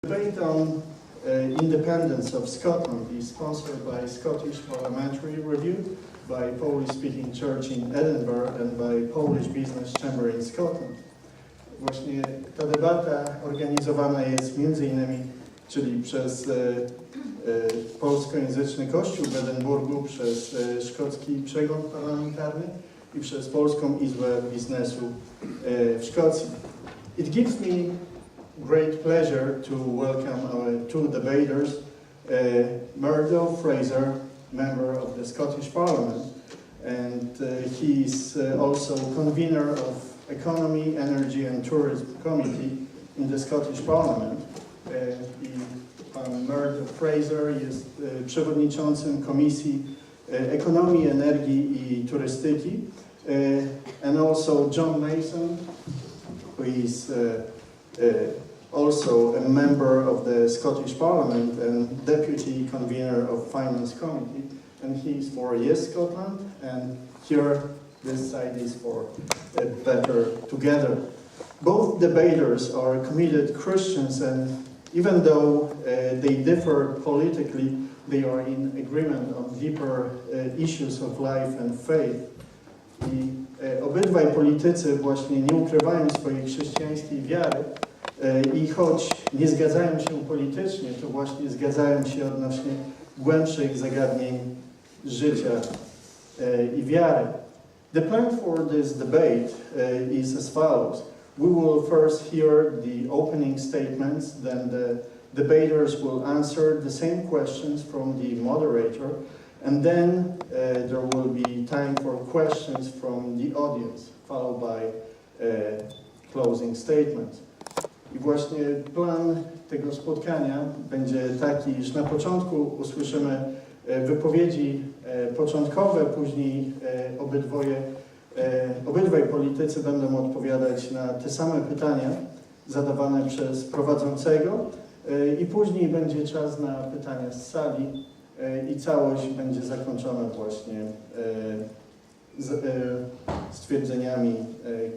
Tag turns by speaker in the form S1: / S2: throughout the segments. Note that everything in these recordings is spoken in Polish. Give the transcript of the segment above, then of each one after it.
S1: Debate on independence of Scotland is sponsored by Scottish Parliamentary Review, by Polish-speaking church in Edinburgh and by Polish Business Chamber in Scotland. Właśnie ta debata organizowana jest między innymi, czyli przez polskojęzyczny Kościół w Edynburgu, przez szkocki przegląd parlamentarny i przez Polską Izbę Biznesu w Szkocji. It gives me great pleasure to welcome our two debaters, Murdo Fraser, member of the Scottish Parliament, and he is also convener of Economy, Energy and Tourism Committee in the Scottish Parliament. Pan Murdo Fraser jest przewodniczącym Komisji Ekonomii, Energii i Turystyki, and also John Mason, who is also a member of the Scottish Parliament and Deputy Convener of Finance Committee, and he is for Yes Scotland, and here this side is for Better Together. Both debaters are committed Christians, and even though they differ politically, they are in agreement on deeper issues of life and faith. I obydwaj politycy właśnie nie ukrywają swojej chrześcijańskiej wiary i choć nie zgadzają się politycznie, to właśnie zgadzają się odnośnie głębszych zagadnień życia i wiary. The plan for this debate is as follows. We will first hear the opening statements, then the debaters will answer the same questions from the moderator, and then there will be time for questions from the audience, followed by closing statements. I właśnie plan tego spotkania będzie taki, iż na początku usłyszymy wypowiedzi początkowe, później obydwaj politycy będą odpowiadać na te same pytania zadawane przez prowadzącego i później będzie czas na pytania z sali i całość będzie zakończona właśnie stwierdzeniami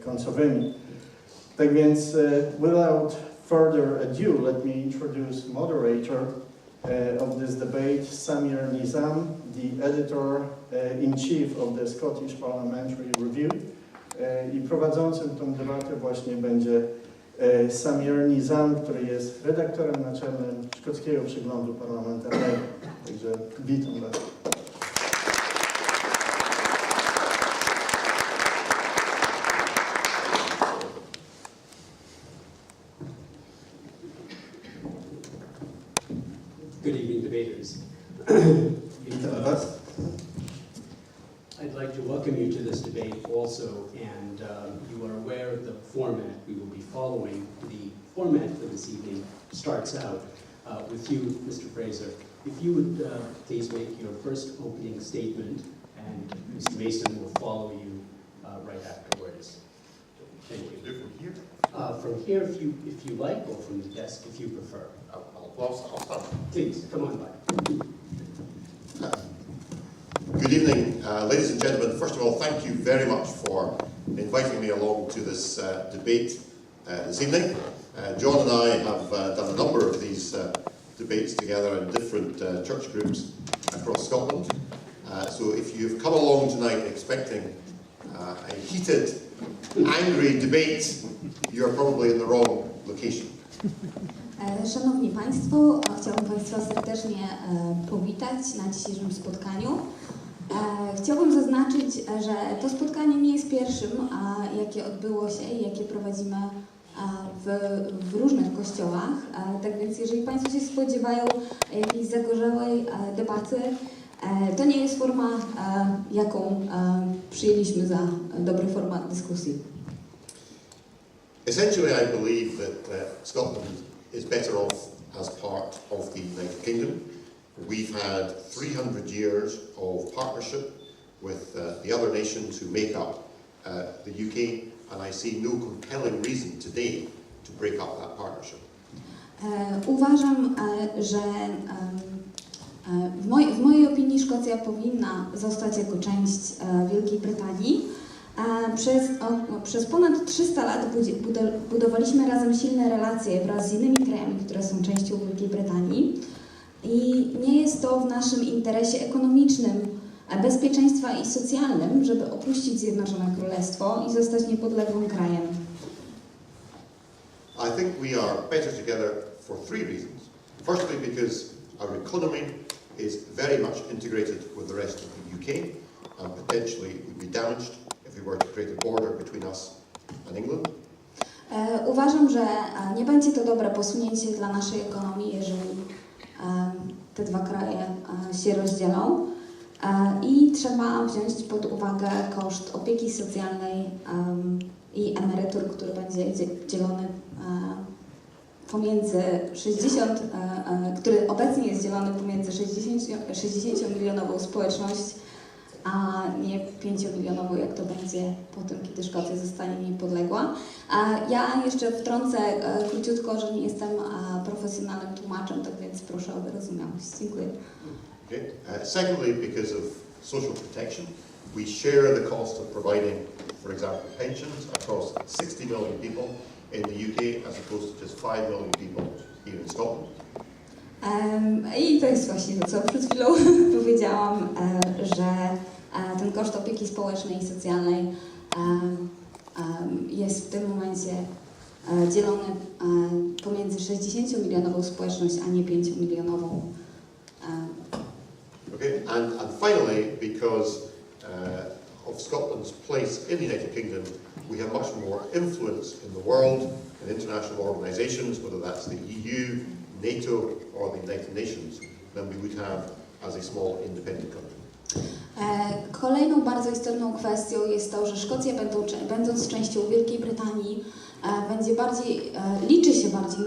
S1: końcowymi. Tak więc, without further ado, let me introduce moderator of this debate, Samir Nizam, the editor-in-chief of the Scottish Parliamentary Review. I prowadzącym tą debatę właśnie będzie Samir Nizam, który jest redaktorem naczelnym szkockiego przeglądu parlamentarnego. Także witam Was.
S2: Good evening, debaters. I'd like to welcome you to this debate also, and you are aware of the format we will be following. The format for this evening starts out with you, Mr. Fraser. If you would please make your first opening statement, and Mr. Mason will follow you right afterwards. Thank you.
S3: From here?
S2: From here, if you like, or from the desk, if you prefer.
S3: I'll start.
S2: Please, come on by.
S3: Good evening, ladies and gentlemen. First of all, thank you very much for inviting me along to this debate this evening. John and I have done a number of these debates together in different church groups across Scotland. So if you've come along tonight expecting a heated, angry debate, you're probably in the wrong location.
S4: Szanowni Państwo, chciałabym Państwa serdecznie powitać na dzisiejszym spotkaniu. Chciałabym zaznaczyć, że to spotkanie nie jest pierwszym, jakie odbyło się i jakie prowadzimy w różnych kościołach. Tak więc jeżeli Państwo się spodziewają jakiejś zagorzałej debaty, to nie jest forma, jaką przyjęliśmy za dobry format dyskusji.
S3: Essentially, I believe that Scotland is better off as part of the United Kingdom. We've had 300 years of partnership with the other nations who make up the UK, and I see no compelling reason today to break up that partnership.
S4: Uważam, że w mojej opinii Szkocja powinna zostać jako część Wielkiej Brytanii. Przez ponad 300 lat budowaliśmy razem silne relacje wraz z innymi krajami, które są częścią Wielkiej Brytanii. I nie jest to w naszym interesie ekonomicznym, bezpieczeństwa i socjalnym, żeby opuścić Zjednoczone Królestwo i zostać niepodległym krajem.
S3: I think we are better together for three reasons. Firstly, because our economy is very much integrated with the rest of the UK and potentially would be damaged if we were to create a border between us and England.
S4: Uważam, że nie będzie to dobre posunięcie dla naszej ekonomii, jeżeli te dwa kraje się rozdzielą. I trzeba wziąć pod uwagę koszt opieki socjalnej i emerytur, który będzie dzielony pomiędzy 60, który obecnie jest dzielony pomiędzy 60-milionową społeczność, a nie 5-milionową, jak to będzie po tym, kiedy Szkocja zostanie niepodległa. Ja jeszcze wtrącę króciutko, że nie jestem profesjonalnym tłumaczem, tak więc proszę o wyrozumiałość. Dziękuję.
S3: Okay. Secondly, because of social protection, we share the cost of providing, for example, pensions across 60 million people in the UK as opposed to just 5 million people here in Scotland.
S4: I to jest właśnie to, co przed chwilą powiedziałam, że ten koszt opieki społecznej i socjalnej jest w tym momencie dzielony pomiędzy 60-milionową społeczność, a nie 5-milionową.
S3: Okay, and finally, because of Scotland's place in the United Kingdom, we have much more influence in the world, in international organisations, whether that's the EU, NATO or the United Nations, than we would have as a small independent country.
S4: Kolejną bardzo istotną kwestią jest to, że Szkocja, będąc częścią Wielkiej Brytanii, liczy się bardziej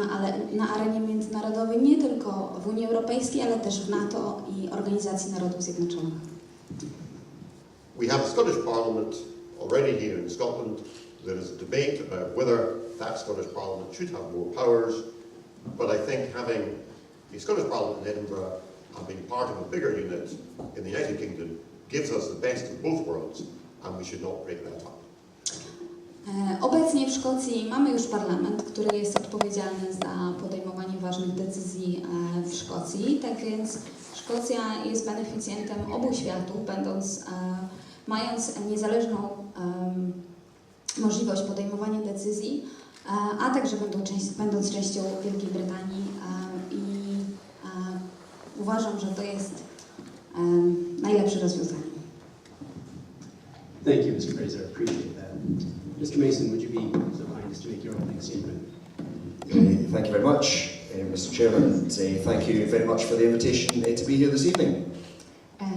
S4: na arenie międzynarodowej, nie tylko w Unii Europejskiej, ale też w NATO i Organizacji Narodów Zjednoczonych.
S3: We have a Scottish Parliament already here in Scotland. There is a debate about whether that Scottish Parliament should have more powers, but I think having the Scottish Parliament in Edinburgh and being part of a bigger unit in the United Kingdom gives us the best of both worlds, and we should not break that up.
S4: Obecnie w Szkocji mamy już parlament, który jest odpowiedzialny za podejmowanie ważnych decyzji w Szkocji, tak więc Szkocja jest beneficjentem obu światów, mając niezależną możliwość podejmowania decyzji, a także będąc częścią Wielkiej Brytanii i uważam, że to jest najlepsze rozwiązanie.
S2: Thank you, Mr. Fraser. I appreciate that. Mr. Mason, would you be so kind as to make your opening statement?
S5: Thank you very much, Mr. Chairman, and thank you very much for the invitation to be here this evening.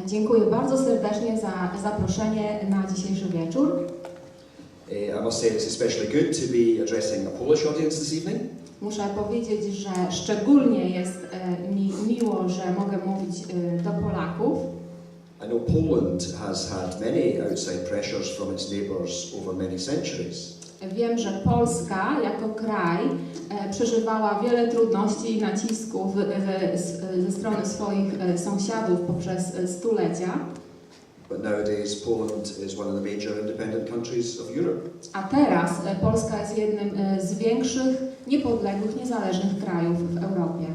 S6: Dziękuję bardzo serdecznie za zaproszenie na dzisiejszy wieczór.
S5: I must say it's especially good to be addressing a Polish audience this evening.
S6: Muszę powiedzieć, że szczególnie jest mi miło, że mogę mówić do Polaków.
S5: I know Poland has had many outside pressures from its neighbours over many centuries.
S6: Wiem, że Polska jako kraj przeżywała wiele trudności i nacisków ze strony swoich sąsiadów poprzez stulecia.
S5: But nowadays Poland is one of the major independent countries of Europe.
S6: A teraz Polska jest jednym z większych, niepodległych, niezależnych krajów w Europie.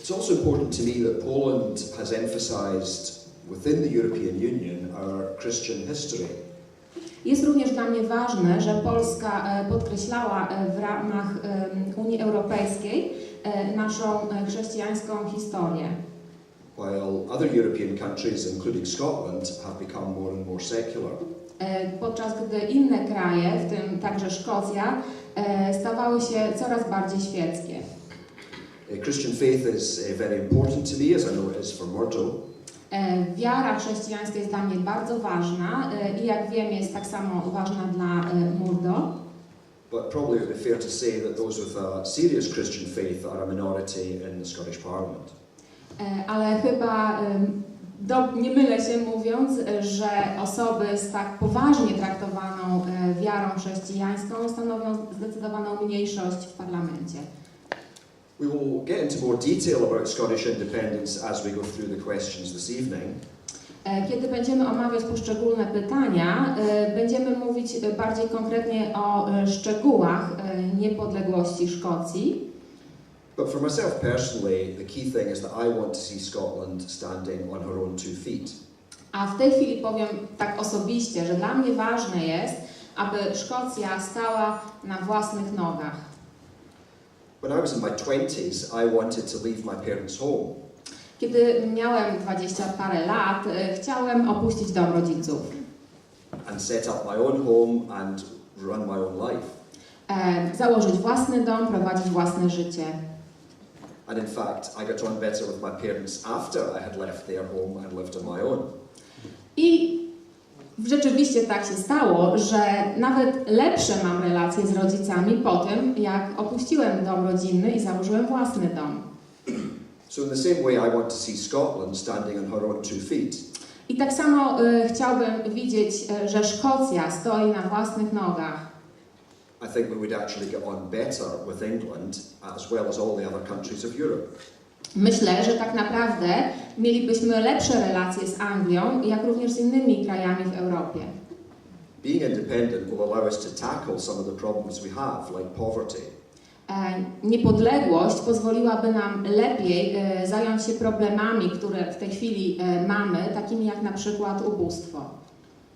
S5: It's also important to me that Poland has emphasised within the European Union our Christian history.
S6: Jest również dla mnie ważne, że Polska podkreślała w ramach Unii Europejskiej naszą chrześcijańską historię.
S5: While other European countries, including Scotland, have become more and more secular.
S6: Podczas gdy inne kraje, w tym także Szkocja, stawały się coraz bardziej świeckie.
S5: Christian faith is very important to me, as I know it is for Myrtle.
S6: Wiara chrześcijańska jest dla mnie bardzo ważna i jak wiem jest tak samo ważna dla Murdo.
S5: But probably it would be fair to say that those with a serious Christian faith are a minority in the Scottish Parliament.
S6: Ale chyba nie mylę się mówiąc, że osoby z tak poważnie traktowaną wiarą chrześcijańską stanowią zdecydowaną mniejszość w parlamencie.
S5: We will get into more detail about Scottish independence as we go through the questions this evening.
S6: Kiedy będziemy omawiać poszczególne pytania, będziemy mówić bardziej konkretnie o szczegółach niepodległości Szkocji.
S5: But for myself personally, the key thing is that I want to see Scotland standing on her own 2 feet.
S6: A w tej chwili powiem tak osobiście, że dla mnie ważne jest, aby Szkocja stała na własnych nogach.
S5: When I was in my 20s, I wanted to leave my parents' home.
S6: Kiedy miałem 20 parę lat, chciałem opuścić dom rodziców.
S5: And set up my own home and run my own life.
S6: Założyć własny dom, prowadzić własne życie.
S5: And in fact, I got on better with my parents after I had left their home and lived on my own.
S6: I rzeczywiście tak się stało, że nawet lepsze mam relacje z rodzicami po tym, jak opuściłem dom rodzinny i założyłem własny dom.
S5: So in the same way, I want to see Scotland standing on her own 2 feet.
S6: I tak samo chciałbym widzieć, że Szkocja stoi na własnych nogach.
S5: I think we would actually get on better with England as well as all the other countries of Europe.
S6: Myślę, że tak naprawdę mielibyśmy lepsze relacje z Anglią, jak również z innymi krajami w Europie.
S5: Being independent will allow us to tackle some of the problems we have, like poverty.
S6: Niepodległość pozwoliłaby nam lepiej zająć się problemami, które w tej chwili mamy, takimi jak na przykład ubóstwo.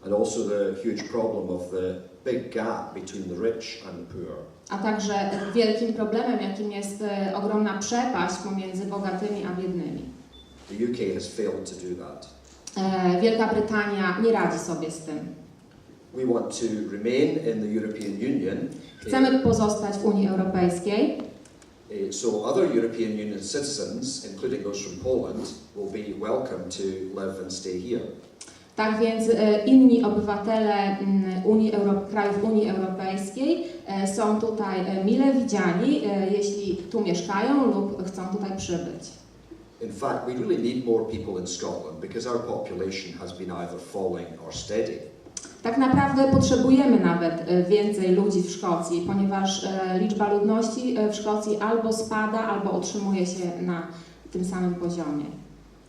S5: And also the huge problem of the big gap between the rich and the poor.
S6: A także wielkim problemem, jakim jest ogromna przepaść pomiędzy bogatymi a biednymi.
S5: The UK has failed to do that.
S6: Wielka Brytania nie radzi sobie z tym.
S5: We want to remain in the European Union.
S6: Chcemy pozostać w Unii Europejskiej.
S5: So other European Union citizens, including those from Poland, will be welcome to live and stay here.
S6: Tak więc inni obywatele krajów Unii Europejskiej są tutaj mile widziani, jeśli tu mieszkają lub chcą tutaj przybyć.
S5: In fact, we really need more people in Scotland because our population has been either falling or steady.
S6: Tak naprawdę potrzebujemy nawet więcej ludzi w Szkocji, ponieważ liczba ludności w Szkocji albo spada, albo utrzymuje się na tym samym poziomie.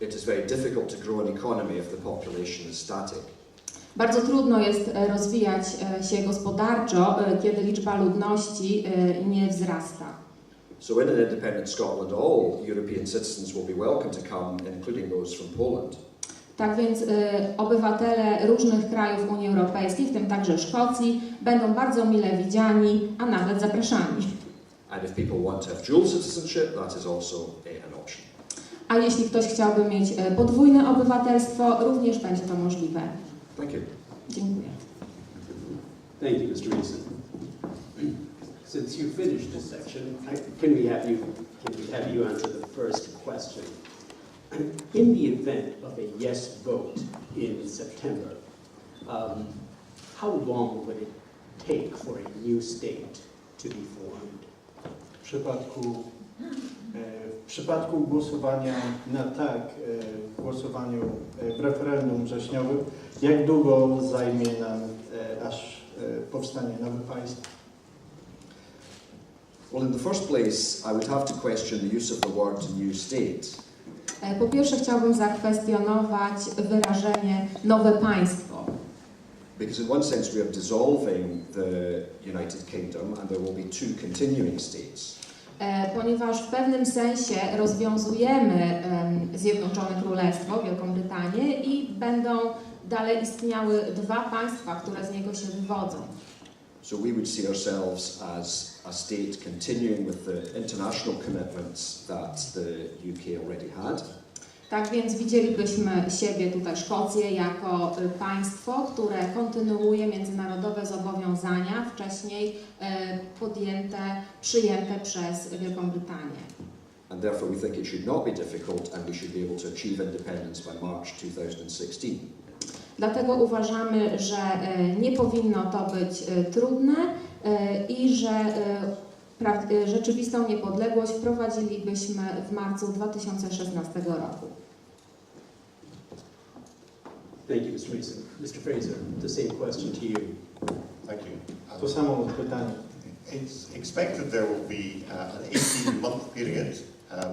S5: It is very difficult to grow an economy if the population is static.
S6: Bardzo trudno jest rozwijać się gospodarczo, kiedy liczba ludności nie wzrasta.
S5: So in an independent Scotland, all European citizens will be welcome to come, including those from Poland.
S6: Tak więc obywatele różnych krajów Unii Europejskiej, w tym także Szkocji, będą bardzo mile widziani, a nawet zapraszani.
S5: And if people want to have dual citizenship, that is also an option.
S6: A jeśli ktoś chciałby mieć podwójne obywatelstwo, również będzie to możliwe.
S5: Thank you.
S6: Dziękuję.
S2: Thank you, Mr. Reeson. Since you finished this section, can we have you answer the first question? In the event of a yes vote in September, how long would it take for a new state to be formed?
S1: W przypadku głosowania na tak, w głosowaniu w referendum wrześniowym, jak długo zajmie nam, aż powstanie nowe państwo?
S5: Well, in the first place, I would have to question the use of the word new state.
S6: Po pierwsze chciałbym zakwestionować wyrażenie nowe państwo.
S5: Because in one sense we are dissolving the United Kingdom and there will be 2 continuing states.
S6: Ponieważ w pewnym sensie rozwiązujemy Zjednoczone Królestwo, Wielką Brytanię i będą dalej istniały 2 państwa, które z niego się wywodzą.
S5: So we would see ourselves as a state continuing with the international commitments that the UK already had.
S6: Tak więc widzielibyśmy siebie tutaj, Szkocję, jako państwo, które kontynuuje międzynarodowe zobowiązania wcześniej przyjęte przez Wielką Brytanię.
S5: And therefore we think it should not be difficult and we should be able to achieve independence by March 2016.
S6: Dlatego uważamy, że nie powinno to być trudne i że rzeczywistą niepodległość wprowadzilibyśmy w marcu 2016 roku.
S2: Thank you, Mr. Reeson. Mr. Fraser, the same question to you.
S3: Thank you.
S1: To samo pytanie.
S3: It's expected there will be an 18-month period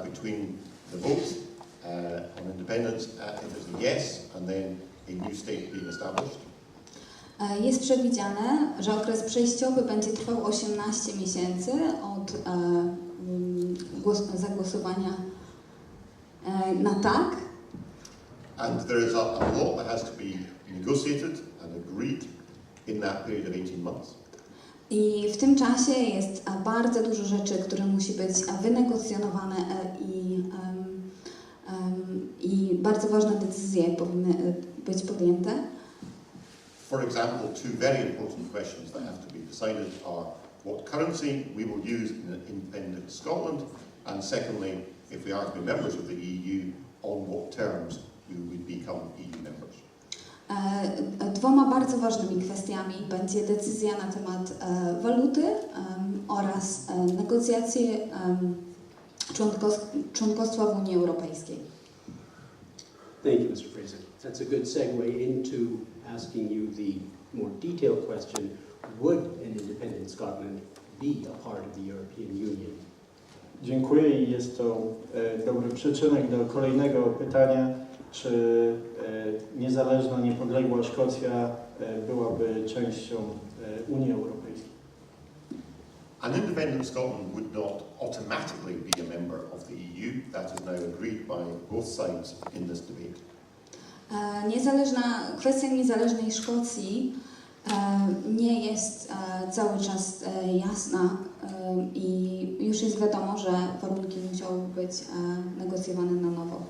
S3: between the vote on independence, if there's a yes, and then a new state being established.
S4: Jest przewidziane, że okres przejściowy będzie trwał 18 miesięcy od zagłosowania na tak.
S3: And there is a law that has to be negotiated and agreed in that period of 18 months.
S4: I w tym czasie jest bardzo dużo rzeczy, które musi być wynegocjonowane i bardzo ważne decyzje powinny być podjęte.
S3: For example, two very important questions that have to be decided are what currency we will use in independent Scotland, and secondly, if we are to be members of the EU, on what terms we would become EU members.
S4: Dwoma bardzo ważnymi kwestiami będzie decyzja na temat waluty oraz negocjacje członkostwa w Unii Europejskiej.
S2: Thank you, Mr. Fraser. That's a good segue into asking you the more detailed question, would an independent Scotland be a part of the European Union?
S1: Dziękuję i jest to dobry przyczynek do kolejnego pytania, czy niezależna, niepodległa Szkocja byłaby częścią Unii Europejskiej.
S3: An independent Scotland would not automatically be a member of the EU. That is now agreed by both sides in this debate.
S4: Kwestia niezależnej Szkocji nie jest cały czas jasna i już jest wiadomo, że warunki musiałyby być negocjowane na nowo.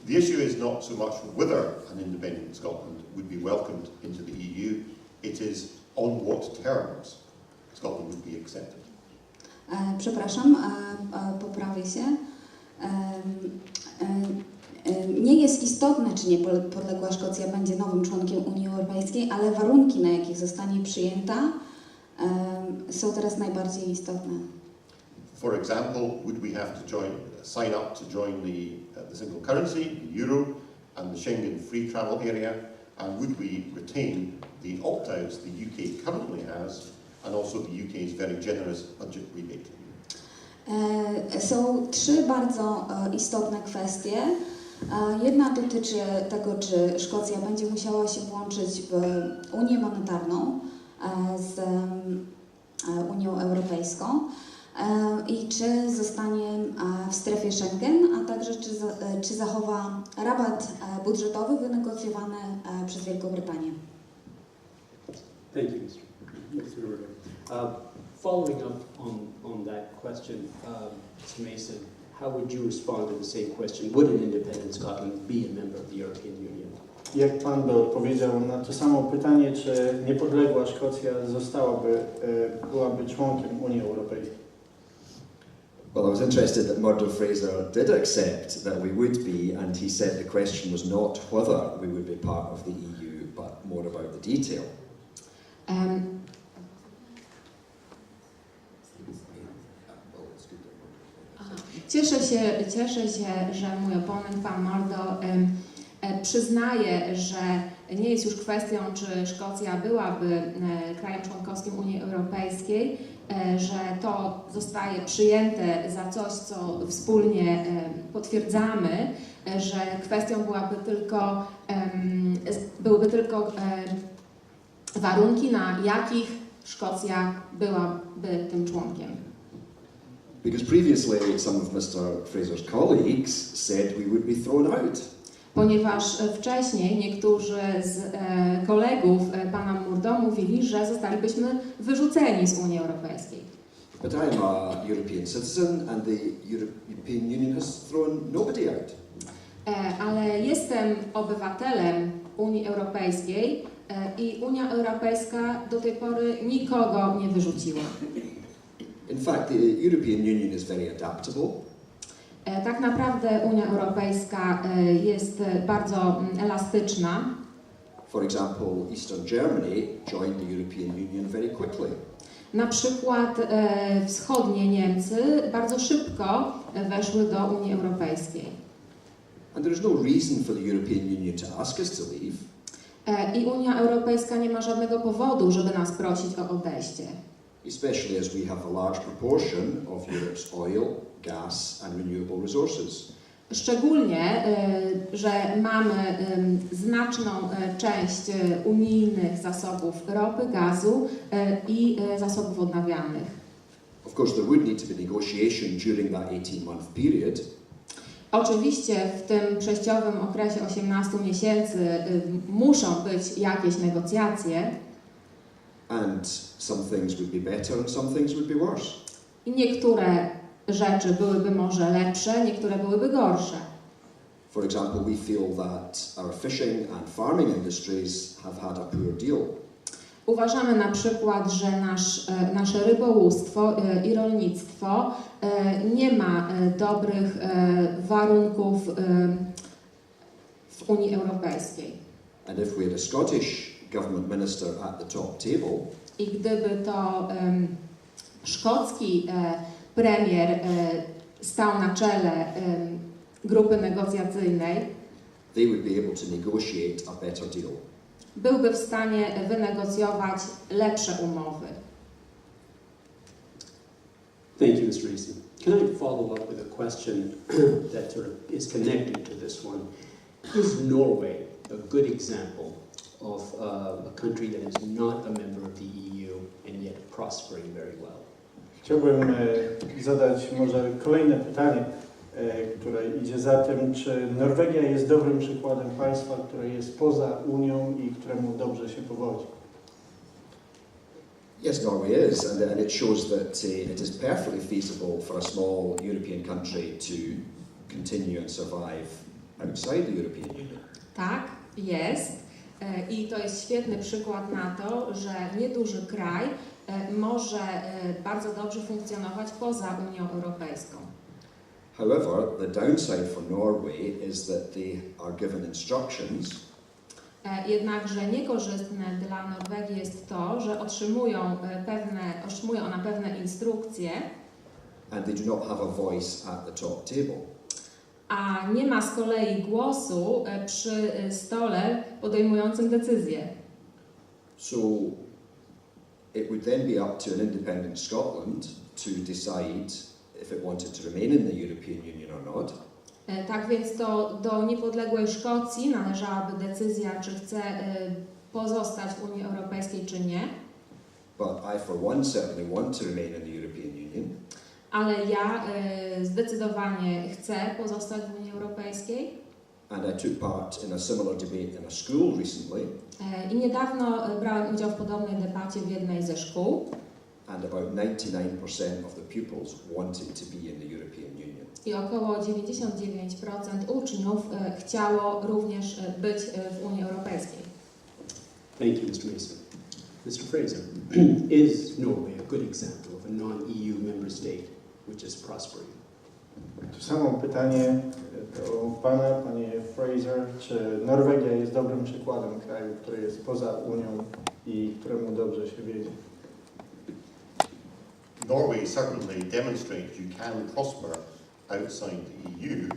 S3: The issue is not so much whether an independent Scotland would be welcomed into the EU, it is on what terms Scotland would be accepted.
S4: Przepraszam, poprawię się. Nie jest istotne, czy niepodległa Szkocja będzie nowym członkiem Unii Europejskiej, ale warunki, na jakich zostanie przyjęta, są teraz najbardziej istotne.
S3: For example, would we have to sign up to join the single currency, the euro, and the Schengen free travel area, and would we retain the opt-outs the UK currently has, and also the UK's very generous budget rebate?
S4: Są trzy bardzo istotne kwestie. Jedna dotyczy tego, czy Szkocja będzie musiała się włączyć w Unię Monetarną z Unią Europejską i czy zostanie w strefie Schengen, a także czy zachowa rabat budżetowy wynegocjowany przez Wielką Brytanię.
S2: Thank you, Mr. Ruder. Following up on that question, Mr. Mason, how would you respond to the same question? Would an independent Scotland be a member of the European Union?
S1: Jak Pan by odpowiedział na to samo pytanie, czy niepodległa Szkocja byłaby członkiem Unii Europejskiej?
S5: Well, I was interested that Murdo Fraser did accept that we would be, and he said the question was not whether we would be part of the EU, but more about the detail.
S6: Cieszę się, że mój oponent, pan Murdo, przyznaje, że nie jest już kwestią, czy Szkocja byłaby krajem członkowskim Unii Europejskiej, że to zostaje przyjęte za coś, co wspólnie potwierdzamy, że kwestią byłyby tylko warunki, na jakich Szkocja byłaby tym członkiem.
S5: Because previously some of Mr. Fraser's colleagues said we would be thrown out.
S6: Ponieważ wcześniej niektórzy z kolegów pana Murdo mówili, że zostalibyśmy wyrzuceni z Unii Europejskiej.
S5: But I'm a European citizen and the European Union has thrown nobody out.
S6: Ale jestem obywatelem Unii Europejskiej i Unia Europejska do tej pory nikogo nie wyrzuciła.
S5: In fact, the European Union is very adaptable.
S6: Tak naprawdę Unia Europejska jest bardzo elastyczna.
S5: For example, Eastern Germany joined the European Union very quickly.
S6: Na przykład wschodnie Niemcy bardzo szybko weszły do Unii Europejskiej.
S5: And there is no reason for the European Union to ask us to leave.
S6: I Unia Europejska nie ma żadnego powodu, żeby nas prosić o odejście.
S5: Especially as we have a large proportion of Europe's oil, gas and renewable resources.
S6: Szczególnie, że mamy znaczną część unijnych zasobów ropy, gazu i zasobów odnawialnych.
S5: Of course, there would need to be negotiation during that 18-month period.
S6: Oczywiście w tym przejściowym okresie 18 miesięcy muszą być jakieś negocjacje.
S5: And some things would be better and some things would be worse.
S6: I niektóre rzeczy byłyby może lepsze, niektóre byłyby gorsze.
S5: For example, we feel that our fishing and farming industries have had a poor deal.
S6: Uważamy na przykład, że nasze rybołówstwo i rolnictwo nie ma dobrych warunków w Unii Europejskiej.
S5: And if we had a Scottish government minister at the top table,
S6: I gdyby to szkocki premier stał na czele grupy negocjacyjnej,
S5: they would be able to negotiate a better deal.
S6: byłby w stanie wynegocjować lepsze umowy.
S2: Thank you, Mr. Easton. Can I follow up with a question that sort of is connected to this one? Is Norway a good example of a country that is not a member of the EU and yet prospering very well?
S1: Chciałbym zadać może kolejne pytanie, które idzie za tym, czy Norwegia jest dobrym przykładem państwa, które jest poza Unią i któremu dobrze się powodzi.
S5: Yes, Norway is, and it shows that it is perfectly feasible for a small European country to continue and survive outside the European Union.
S6: Tak, jest. I to jest świetny przykład na to, że nieduży kraj może bardzo dobrze funkcjonować poza Unią Europejską.
S5: However, the downside for Norway is that they are given instructions
S6: Jednakże niekorzystne dla Norwegii jest to, że otrzymuje ona pewne instrukcje,
S5: and they do not have a voice at the top table.
S6: a nie ma z kolei głosu przy stole podejmującym decyzje.
S5: So it would then be up to an independent Scotland to decide if it wanted to remain in the European Union or not.
S6: Tak więc to do niepodległej Szkocji należałaby decyzja, czy chce pozostać w Unii Europejskiej, czy nie.
S5: But I, for one, certainly want to remain in the European Union.
S6: Ale ja zdecydowanie chcę pozostać w Unii Europejskiej.
S5: And I took part in a similar debate in a school recently.
S6: I niedawno brałem udział w podobnej debacie w jednej ze szkół.
S5: And about 99% of the pupils wanted to be in the European Union.
S6: I około 99% uczniów chciało również być w Unii Europejskiej.
S2: Thank you, Mr. Mason. Mr. Fraser, is Norway a good example of a non-EU member state which is prospering?
S1: To samo pytanie do Pana, Panie Fraser, czy Norwegia jest dobrym przykładem kraju, który jest poza Unią i któremu dobrze się wiedzie?
S3: Norway certainly demonstrates you can prosper outside the EU,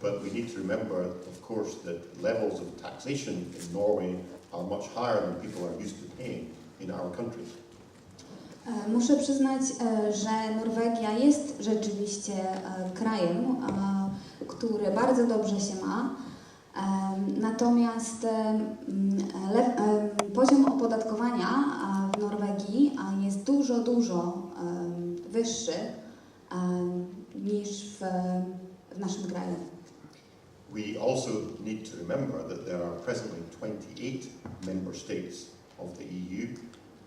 S3: but we need to remember, of course, that levels of taxation in Norway are much higher than people are used to paying in our countries.
S4: Muszę przyznać, że Norwegia jest rzeczywiście krajem, który bardzo dobrze się ma, natomiast poziom opodatkowania w Norwegii jest dużo wyższy niż w naszym kraju.
S3: We also need to remember that there are presently 28 member states of the EU,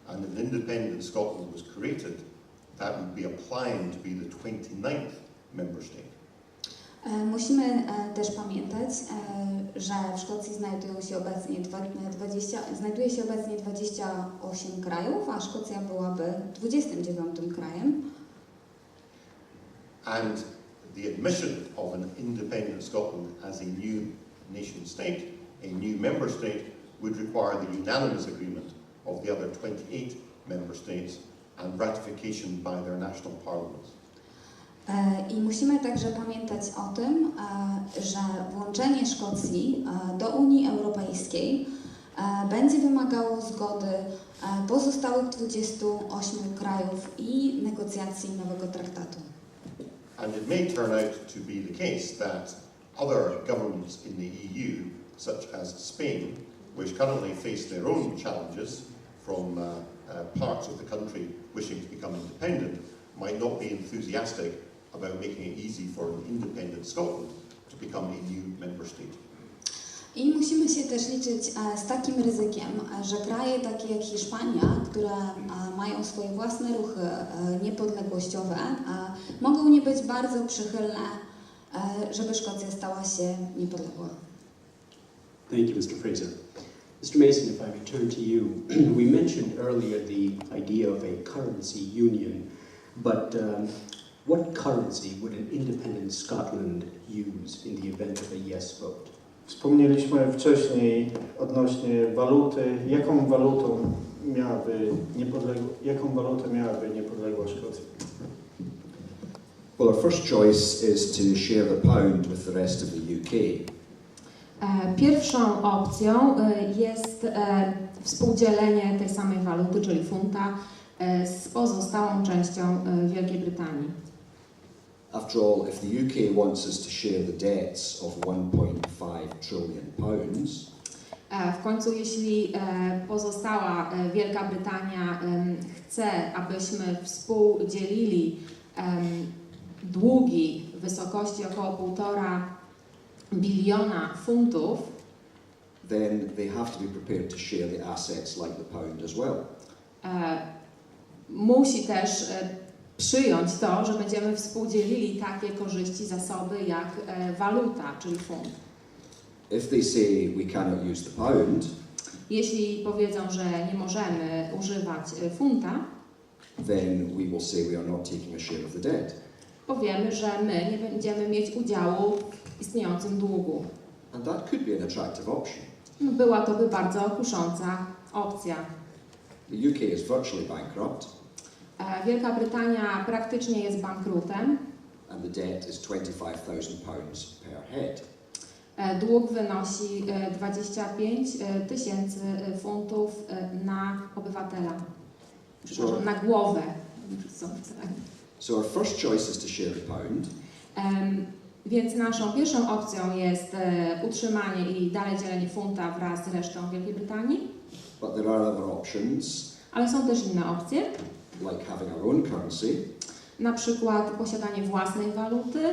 S3: and if an independent Scotland was created, that would be applying to be the 29th member state.
S4: Musimy też pamiętać, że w Szkocji znajduje się obecnie 28 krajów, a Szkocja byłaby 29 krajem.
S3: And the admission of an independent Scotland as a new nation state, a new member state, would require the unanimous agreement of the other 28 member states and ratification by their national parliaments.
S4: I musimy także pamiętać o tym, że włączenie Szkocji do Unii Europejskiej będzie wymagało zgody pozostałych 28 krajów i negocjacji nowego traktatu.
S3: And it may turn out to be the case that other governments in the EU, such as Spain, which currently face their own challenges from parts of the country wishing to become independent, might not be enthusiastic about making it easy for an independent Scotland to become a new member state.
S4: I musimy się też liczyć z takim ryzykiem, że kraje takie jak Hiszpania, które mają swoje własne ruchy niepodległościowe, mogą nie być bardzo przychylne, żeby Szkocja stała się niepodległa.
S2: Thank you, Mr. Fraser. Mr. Mason, if I return to you, we mentioned earlier the idea of a currency union, but what currency would an independent Scotland use in the event of a yes vote?
S1: Wspomnieliśmy wcześniej odnośnie waluty. Jaką walutę miałaby niepodległa Szkocja?
S5: Well, our first choice is to share the pound with the rest of the UK.
S6: Pierwszą opcją jest współdzielenie tej samej waluty, czyli funta, z pozostałą częścią Wielkiej Brytanii.
S5: After all, if the UK wants us to share the debts of 1.5 trillion pounds,
S6: W końcu, jeśli pozostała Wielka Brytania chce, abyśmy współdzielili długi w wysokości około 1,5 biliona funtów,
S5: then they have to be prepared to share the assets like the pound as well.
S6: Musi też przyjąć to, że będziemy współdzielili takie korzyści, zasoby jak waluta, czyli funt.
S5: If they say we cannot use the pound,
S6: Jeśli powiedzą, że nie możemy używać funta,
S5: then we will say we are not taking a share of the debt.
S6: powiemy, że my nie będziemy mieć udziału w istniejącym długu.
S5: And that could be an attractive option.
S6: Byłaby bardzo kusząca opcja.
S5: The UK is virtually bankrupt,
S6: Wielka Brytania praktycznie jest bankrutem.
S5: and the debt is £25,000 per head.
S6: Dług wynosi 25 tysięcy funtów na obywatela. Przepraszam, na głowę.
S5: So our first choice is to share the pound,
S6: Więc naszą pierwszą opcją jest utrzymanie i dalej dzielenie funta wraz z resztą Wielkiej Brytanii.
S5: but there are other options,
S6: Ale są też inne opcje,
S5: like having our own currency,
S6: na przykład posiadanie własnej waluty,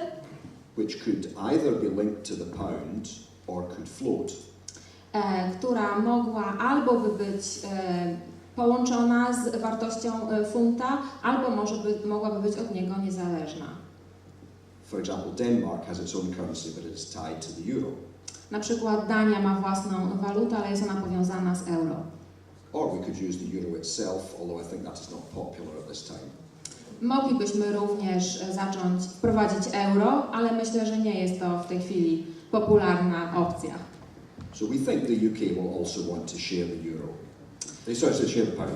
S5: which could either be linked to the pound or could float.
S6: która mogłaby być połączona z wartością funta, albo mogłaby być od niego niezależna.
S5: For example, Denmark has its own currency, but it is tied to the euro.
S6: Na przykład Dania ma własną walutę, ale jest ona powiązana z euro.
S5: Or we could use the euro itself, although I think that is not popular at this time.
S6: Moglibyśmy również wprowadzić euro, ale myślę, że nie jest to w tej chwili popularna opcja.
S5: So we think the UK will also want to share the euro. Sorry, to share the pound.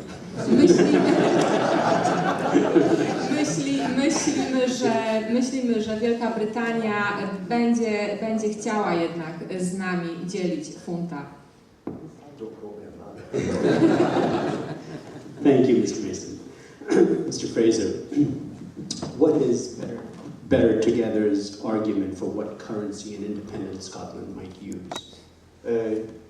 S6: Myślimy, że Wielka Brytania będzie chciała jednak z nami dzielić funta.
S2: Thank you, Mr. Mason. Mr. Fraser, what is better together's argument for what currency an independent Scotland might use?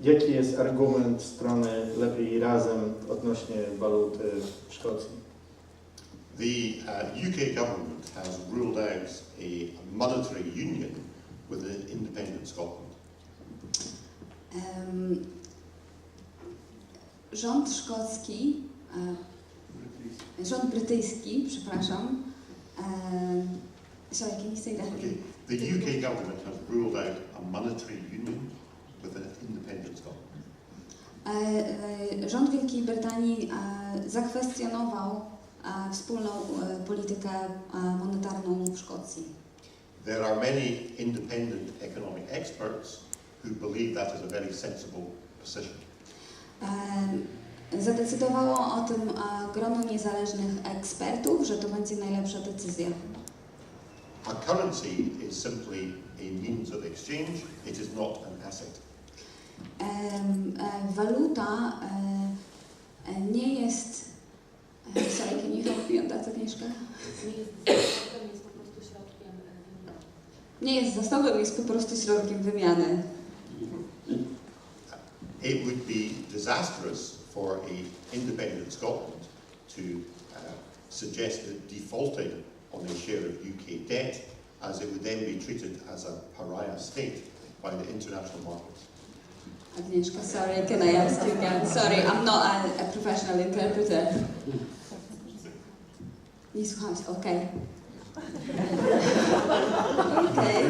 S1: Jaki jest argument strony lepiej razem odnośnie waluty w Szkocji?
S3: The UK government has ruled out a monetary union with an independent Scotland.
S4: Rząd szkocki, rząd brytyjski, przepraszam. Sorry, can you say that?
S3: Okay. The UK government has ruled out a monetary union with an independent Scotland.
S4: Rząd Wielkiej Brytanii zakwestionował wspólną politykę monetarną w Szkocji.
S3: There are many independent economic experts who believe that is a very sensible position.
S4: Zadecydowało o tym grono niezależnych ekspertów, że to będzie najlepsza decyzja.
S3: A currency is simply a means of exchange, it is not an asset.
S4: Waluta nie jest... Sorry, can you help me on that, Agnieszka?
S7: Nie jest po prostu środkiem wymiany.
S4: Nie jest zasobem, jest po prostu środkiem wymiany.
S3: It would be disastrous for a independent Scotland to suggest that defaulting on a share of UK debt, as it would then be treated as a pariah state by the international markets.
S4: Agnieszka, sorry, can I ask you again? Sorry, I'm not a professional interpreter. Nie słucham się, okej. Okej.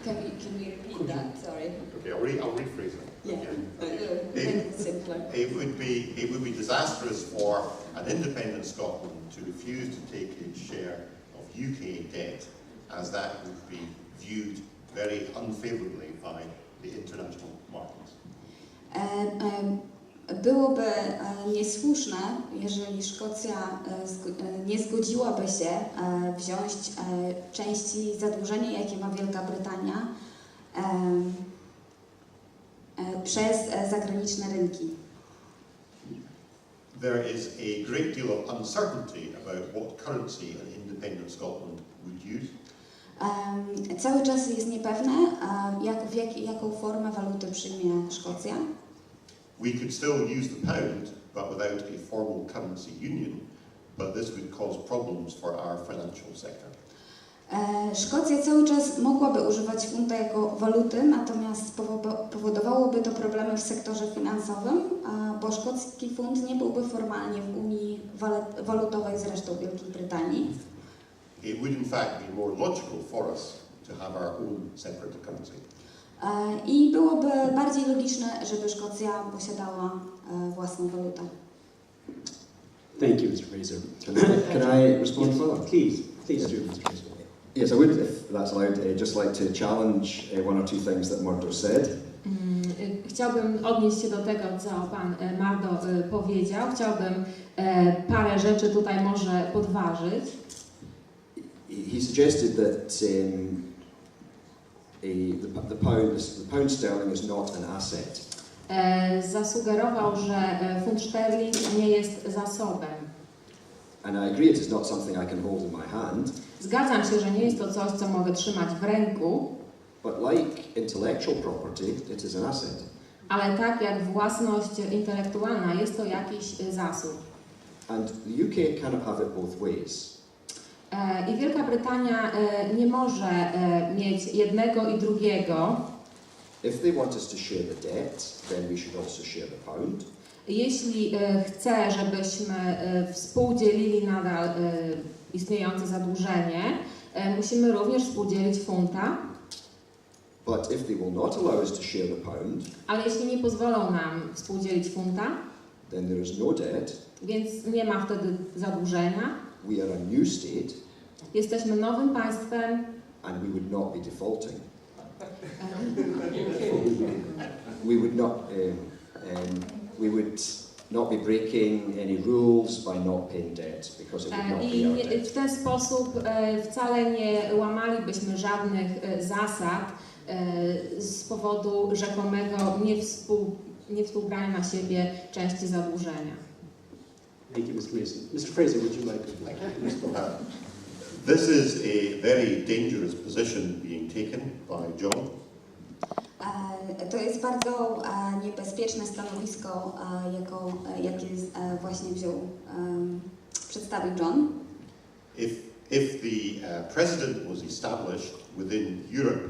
S4: Can we repeat that? Sorry.
S3: Okay, I'll rephrase it.
S4: Yeah, make it simpler.
S3: It would be disastrous for an independent Scotland to refuse to take its share of UK debt, as that would be viewed very unfavourably by the international markets.
S4: Byłoby niesłuszne, jeżeli Szkocja nie zgodziłaby się wziąć części zadłużenia, jakie ma Wielka Brytania, przez zagraniczne rynki.
S3: There is a great deal of uncertainty about what currency an independent Scotland would use.
S4: Cały czas jest niepewne, jaką formę waluty przyjmie Szkocja.
S3: We could still use the pound, but without a formal currency union, but this would cause problems for our financial sector.
S4: Szkocja cały czas mogłaby używać funta jako waluty, natomiast powodowałoby to problemy w sektorze finansowym, bo szkocki funt nie byłby formalnie w Unii walutowej z resztą Wielkiej Brytanii.
S3: It would in fact be more logical for us to have our own separate currency.
S4: I byłoby bardziej logiczne, żeby Szkocja posiadała własną walutę.
S2: Thank you, Mr. Fraser.
S5: Can I respond further?
S2: Please do, Mr. Fraser.
S5: Yes, I would, if that's allowed, just like to challenge one or two things that Murdo said.
S6: Chciałbym odnieść się do tego, co Pan Mardo powiedział. Chciałbym parę rzeczy tutaj może podważyć.
S5: He suggested that the pound sterling is not an asset.
S6: Zasugerował, że funt szterling nie jest zasobem.
S5: And I agree it is not something I can hold in my hand.
S6: Zgadzam się, że nie jest to coś, co mogę trzymać w ręku.
S5: But like intellectual property, it is an asset.
S6: Ale tak jak własność intelektualna, jest to jakiś zasób.
S5: And the UK cannot have it both ways.
S6: I Wielka Brytania nie może mieć jednego i drugiego.
S5: If they want us to share the debt, then we should also share the pound.
S6: Jeśli chce, żebyśmy współdzielili nadal istniejące zadłużenie, musimy również współdzielić funta.
S5: But if they will not allow us to share the pound,
S6: Ale jeśli nie pozwolą nam współdzielić funta,
S5: then there is no debt.
S6: więc nie ma wtedy zadłużenia.
S5: We are a new state,
S6: Jesteśmy nowym państwem.
S5: and we would not be defaulting. We would not be breaking any rules by not paying debt, because it would not
S6: I
S5: be our debt.
S6: w ten sposób wcale nie łamalibyśmy żadnych zasad z powodu rzekomego niewspółbrania na siebie części zadłużenia.
S2: Thank you, Mr. Mason. Mr. Fraser, would you like to respond?
S3: This is a very dangerous position being taken by John.
S4: To jest bardzo niebezpieczne stanowisko, jakie właśnie przedstawił John.
S3: If the president was established within Europe,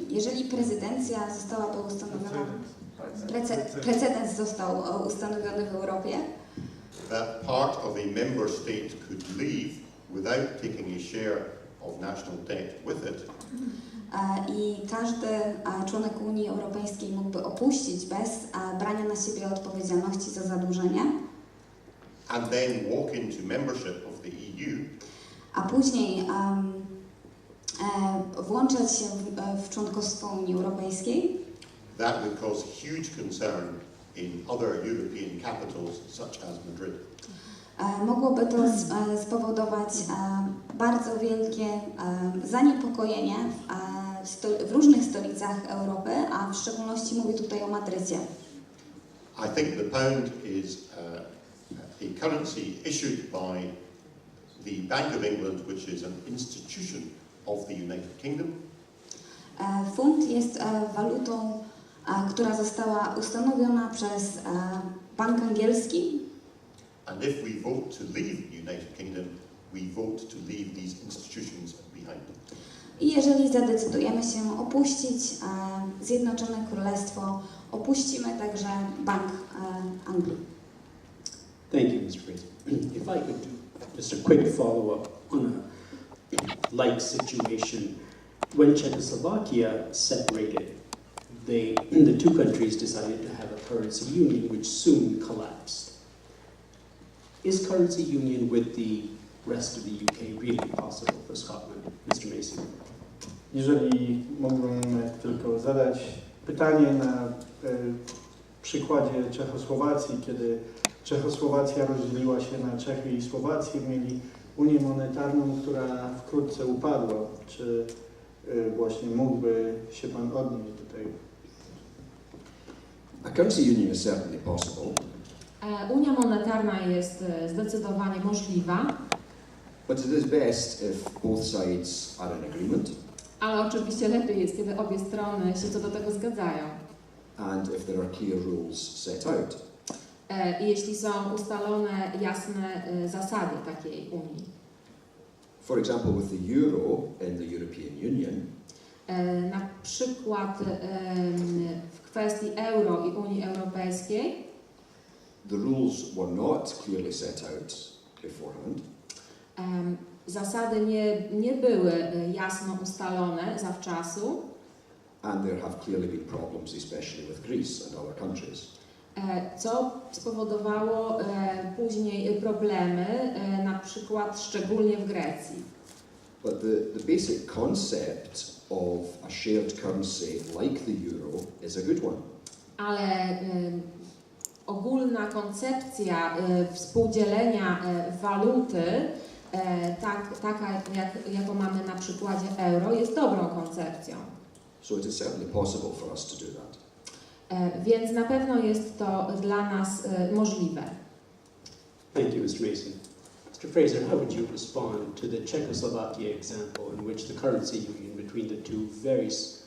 S4: jeżeli prezydencja zostałaby ustanowiona, precedens został ustanowiony w Europie,
S3: that part of a member state could leave without taking a share of national debt with it,
S4: i każdy członek Unii Europejskiej mógłby opuścić bez brania na siebie odpowiedzialności za zadłużenie,
S3: and then walk into membership of the EU,
S4: a później włączać się w członkostwo Unii Europejskiej,
S3: that would cause huge concern in other European capitals such as Madrid.
S4: Mogłoby to spowodować bardzo wielkie zaniepokojenie w różnych stolicach Europy, a w szczególności mówię tutaj o Madrycie.
S3: I think the pound is a currency issued by the Bank of England, which is an institution of the United Kingdom.
S4: Funt jest walutą, która została ustanowiona przez Bank Angielski.
S3: And if we vote to leave the United Kingdom, we vote to leave these institutions behind.
S4: I jeżeli zadecydujemy się opuścić Zjednoczone Królestwo, opuścimy także Bank Anglii.
S2: Thank you, Mr. Fraser. If I could do just a quick follow-up on a like situation. When Czechoslovakia separated, the two countries decided to have a currency union, which soon collapsed. Is currency union with the rest of the UK really possible for Scotland, Mr. Mason?
S1: Jeżeli mógłbym tylko zadać pytanie na przykładzie Czechosłowacji, kiedy Czechosłowacja rozdzieliła się na Czechy i Słowację, mieli Unię Monetarną, która wkrótce upadła. Czy właśnie mógłby się Pan odnieść do tego?
S5: A currency union is certainly possible,
S6: Unia monetarna jest zdecydowanie możliwa,
S5: but it is best if both sides are in agreement
S6: ale oczywiście lepiej jest, kiedy obie strony się co do tego zgadzają.
S5: and if there are clear rules set out.
S6: I jeśli są ustalone jasne zasady takiej Unii.
S5: For example, with the euro in the European Union,
S6: Na przykład w kwestii euro i Unii Europejskiej
S5: the rules were not clearly set out beforehand,
S6: zasady nie były jasno ustalone zawczasu,
S5: and there have clearly been problems, especially with Greece and other countries.
S6: co spowodowało później problemy, na przykład szczególnie w Grecji.
S5: But the basic concept of a shared currency like the euro is a good one.
S6: Ale ogólna koncepcja współdzielenia waluty, taka jaką mamy na przykładzie euro, jest dobrą koncepcją.
S5: So it is certainly possible for us to do that.
S6: Więc na pewno jest to dla nas możliwe.
S2: Thank you, Mr. Mason. Mr. Fraser, how would you respond to the Czechoslovakia example in which the currency union between the two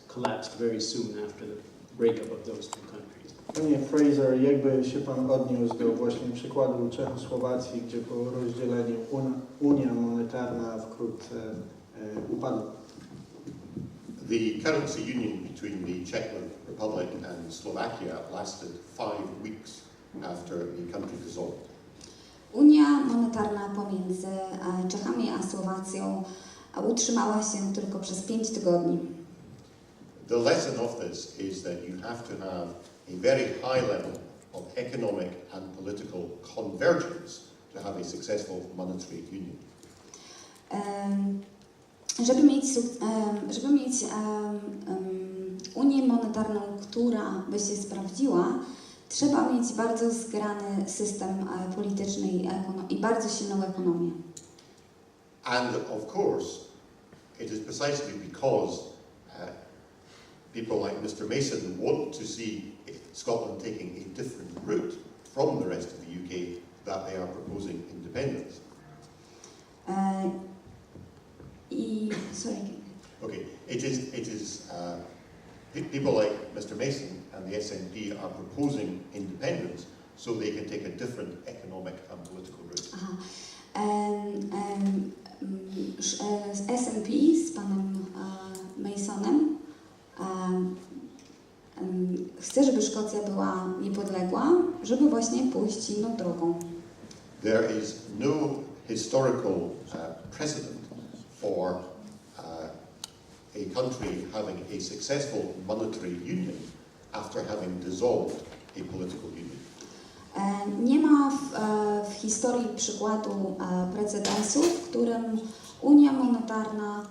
S2: collapsed very soon after the breakup of those two countries?
S1: Panie Fraser, jakby się Pan odniósł do właśnie przykładu Czechosłowacji, gdzie po rozdzieleniu Unia Monetarna wkrótce upadła?
S3: The currency union between the Czech Republic and Slovakia lasted 5 weeks after the country dissolved.
S4: Unia monetarna pomiędzy Czechami a Słowacją utrzymała się tylko przez 5 tygodni.
S3: The lesson of this is that you have to have a very high level of economic and political convergence to have a successful monetary union.
S4: Żeby mieć Unię monetarną, która by się sprawdziła, trzeba mieć bardzo zgrany system polityczny i bardzo silną ekonomię.
S3: And of course, it is precisely because people like Mr. Mason want to see Scotland taking a different route from the rest of the UK that they are proposing independence. Okay, it is people like Mr. Mason and the SNP are proposing independence so they can take a different economic and political route.
S4: Z SNP, z panem Masonem, chce, żeby Szkocja była niepodległa, żeby właśnie pójść inną drogą.
S3: There is no historical precedent for a country having a successful monetary union after having dissolved a political union.
S4: Nie ma w historii przykładu precedensu, w którym Unia Monetarna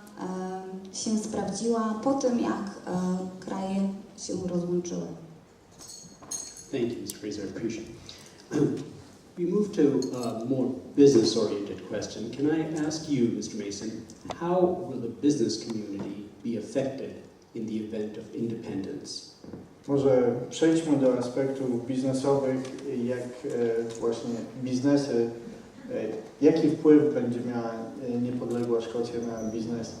S4: się sprawdziła po tym, jak kraje się rozłączyły.
S2: Thank you, Mr. Fraser. I appreciate it. We move to a more business-oriented question. Can I ask you, Mr. Mason, how will the business community be affected in the event of independence.
S1: Może przejdźmy do aspektów biznesowych, jak właśnie biznesy, jaki wpływ będzie miała niepodległa Szkocja na biznes.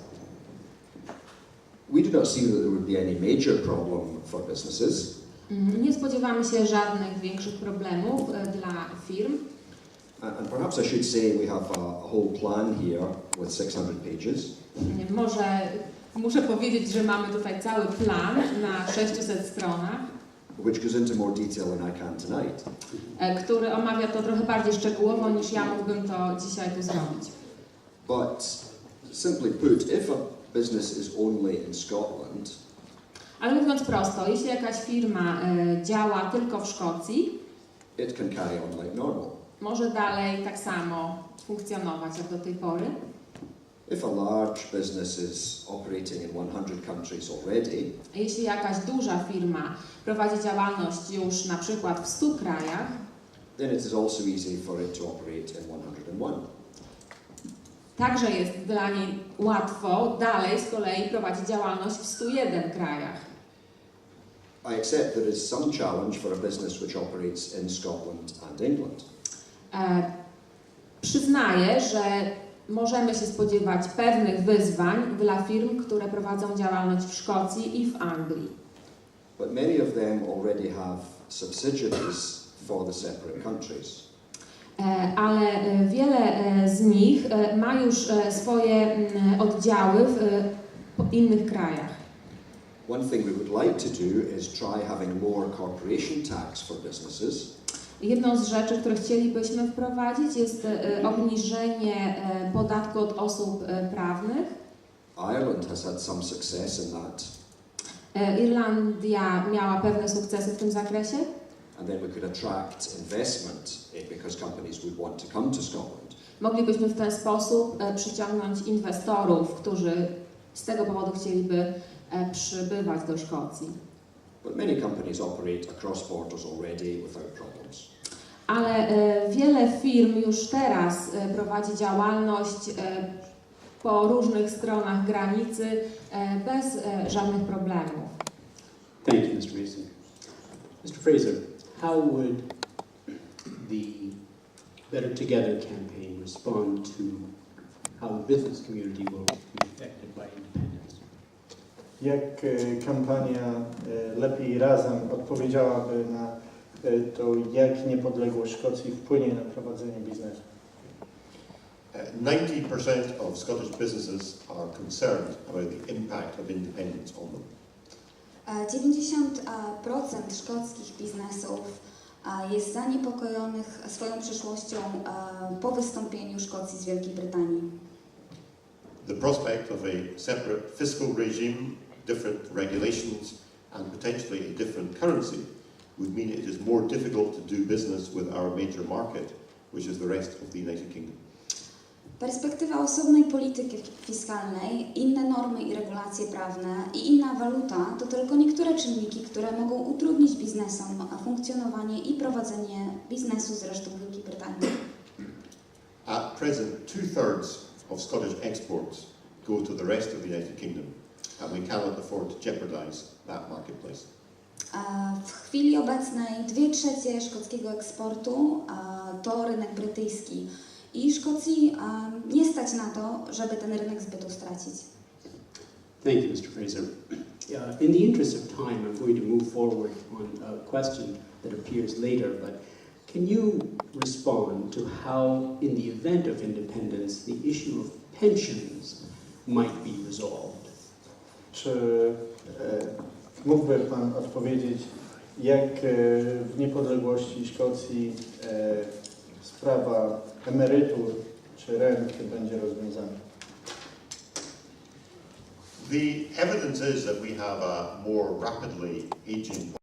S5: We do not see that there would be any major problem for businesses.
S6: Nie spodziewamy się żadnych większych problemów dla firm.
S5: And perhaps I should say we have a whole plan here with 600 pages.
S6: Może muszę powiedzieć, że mamy tutaj cały plan na 600 stronach,
S5: which goes into more detail than I can tonight.
S6: Który omawia to trochę bardziej szczegółowo niż ja mógłbym to dzisiaj tu zrobić.
S5: But simply put, if a business is only in Scotland,
S6: Ale mówiąc prosto, jeśli jakaś firma działa tylko w Szkocji,
S5: it can carry on like normal.
S6: może dalej tak samo funkcjonować jak do tej pory.
S5: If a large business is operating in 100 countries already,
S6: Jeśli jakaś duża firma prowadzi działalność już na przykład w 100 krajach,
S5: then it is also easy for it to operate in 101.
S6: także jest dla niej łatwo dalej z kolei prowadzić działalność w 101 krajach.
S5: I accept there is some challenge for a business which operates in Scotland and England.
S6: Przyznaję, że możemy się spodziewać pewnych wyzwań dla firm, które prowadzą działalność w Szkocji i w Anglii.
S5: But many of them already have subsidiaries for the separate countries.
S6: Ale wiele z nich ma już swoje oddziały w innych krajach.
S5: One thing we would like to do is try having lower corporation tax for businesses.
S6: Jedną z rzeczy, które chcielibyśmy wprowadzić, jest obniżenie podatku od osób prawnych.
S5: Ireland has had some success in that.
S6: Irlandia miała pewne sukcesy w tym zakresie.
S5: And then we could attract investment because companies would want to come to Scotland.
S6: Moglibyśmy w ten sposób przyciągnąć inwestorów, którzy z tego powodu chcieliby przybywać do Szkocji.
S5: But many companies operate across borders already without problems.
S6: Ale wiele firm już teraz prowadzi działalność po różnych stronach granicy bez żadnych problemów.
S2: Thank you, Mr. Fraser. Mr. Fraser, how would the Better Together campaign respond to how the business community will be affected by independence?
S1: Jak kampania Lepiej Razem odpowiedziałaby na to, jak niepodległość Szkocji wpłynie na prowadzenie biznesu?
S3: 90% of Scottish businesses are concerned about the impact of independence on them.
S4: 90% szkockich biznesów jest zaniepokojonych swoją przyszłością po wystąpieniu Szkocji z Wielkiej Brytanii.
S3: The prospect of a separate fiscal regime, different regulations and potentially a different currency would mean it is more difficult to do business with our major market, which is the rest of the United Kingdom.
S4: Perspektywa osobnej polityki fiskalnej, inne normy i regulacje prawne i inna waluta to tylko niektóre czynniki, które mogą utrudnić biznesom funkcjonowanie i prowadzenie biznesu z resztą Wielkiej Brytanii.
S3: At present, 2/3 of Scottish exports go to the rest of the United Kingdom, and we cannot afford to jeopardise that marketplace.
S4: W chwili obecnej 2/3 szkockiego eksportu to rynek brytyjski i Szkocji nie stać na to, żeby ten rynek zbytu stracić.
S2: Thank you, Mr. Fraser. In the interest of time, I'm going to move forward on a question that appears later, but can you respond to how, in the event of independence, the issue of pensions might be resolved?
S1: Czy mógłby Pan odpowiedzieć, jak w niepodległości Szkocji sprawa emerytur czy rent będzie rozwiązana?
S3: The evidence is that we have a more rapidly aging